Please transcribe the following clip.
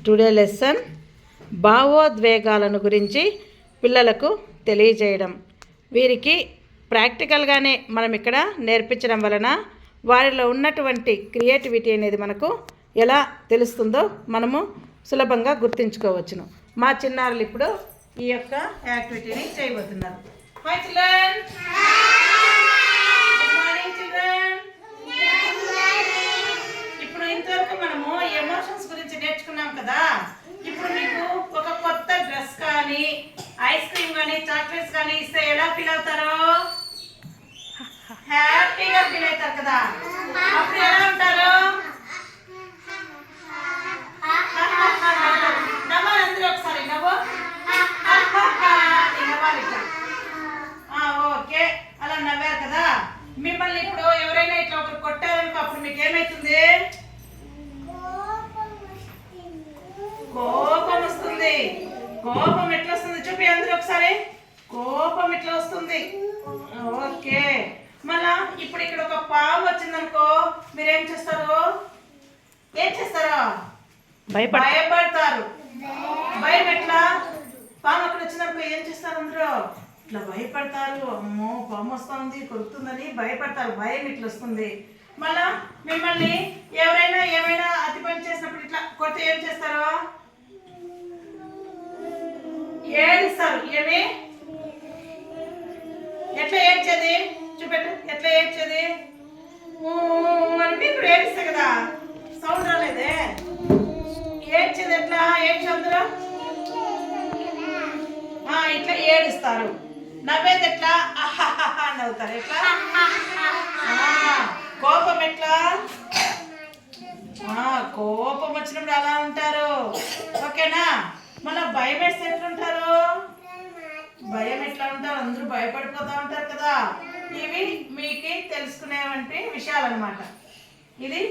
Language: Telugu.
టుడే లెసన్ భావోద్వేగాలను గురించి పిల్లలకు తెలియజేయడం. వీరికి ప్రాక్టికల్గానే మనం ఇక్కడ నేర్పించడం వలన వారిలో ఉన్నటువంటి క్రియేటివిటీ అనేది మనకు ఎలా తెలుస్తుందో మనము సులభంగా గుర్తుంచుకోవచ్చును. మా చిన్నారులు ఇప్పుడు ఈ యొక్క యాక్టివిటీని చేయబోతున్నారు. Hi children. Good morning children. ఇప్పుడు ఇంతవరకు మనము ఎమోషన్స్ గురించి నేర్చుకున్నాం కదా. ఇప్పుడు మీకు ఒక కొత్త డ్రెస్ కానీ ఐస్ క్రీమ్ కానీ చాక్లెట్స్ కానీ ఇస్తే ఎలా ఫీల్ అవుతారు? హ్యాపీగా ఫీల్ అవుతారు కదా. అప్పుడు ఎలా ఉంటారు? నవ్వాలి అందరూ ఒకసారి. నవ్వు. నవ్వాలి. ఓకే, అలా నవ్వారు కదా. మిమ్మల్ని ఇప్పుడు ఎవరైనా ఇట్లా ఒకరు కొట్టారనుకో, అప్పుడు మీకు ఏమవుతుంది? కోపం వస్తుంది. కోపం ఎట్లా వస్తుంది చూపి అందరూ ఒకసారి. కోపం ఎట్లా వస్తుంది? ఓకే. మళ్ళా ఇప్పుడు ఇక్కడ ఒక పాము వచ్చిందనుకో, మీరేం చేస్తారు? ఏం చేస్తారా? భయపడతారు. భయం ఎట్లా? పాము అక్కడ వచ్చినప్పుడు ఏం చేస్తారు? అందరూ ఇట్లా భయపడతారు. అమ్మో పాము వస్తుంది, కొరుకుతుందని భయపడతారు. భయం ఇట్లా వస్తుంది. మళ్ళా మిమ్మల్ని ఎవరైనా ఏమైనా అతి పని చేసినప్పుడు ఇట్లా కొడితే ఏం చేస్తారు? ఏడుస్తారు. ఏమి? ఎట్లా ఏడ్చేది చూపెట్టు. ఎట్లా ఏడ్చేది? అని ఇప్పుడు ఏడుస్తా కదా, సౌండ్ రాలేదే. ఏడ్చేది ఎట్లా? ఏడ్చి అందరూ ఇట్లా ఏడుస్తారు. నవ్వేది ఎట్లా? అహహా నవ్వుతారు. ఎట్లా? కోపం ఎట్లా? కోపం వచ్చినప్పుడు అలా ఉంటారు. ఓకేనా? మళ్ళీ భయం వేస్తే ఎట్లుంటారు? భయం ఎట్లా ఉంటారు? అందరూ భయపడిపోతూ ఉంటారు కదా. ఇవి మీకు తెలుసుకునేవంటి విషయాలు అన్నమాట. ఇది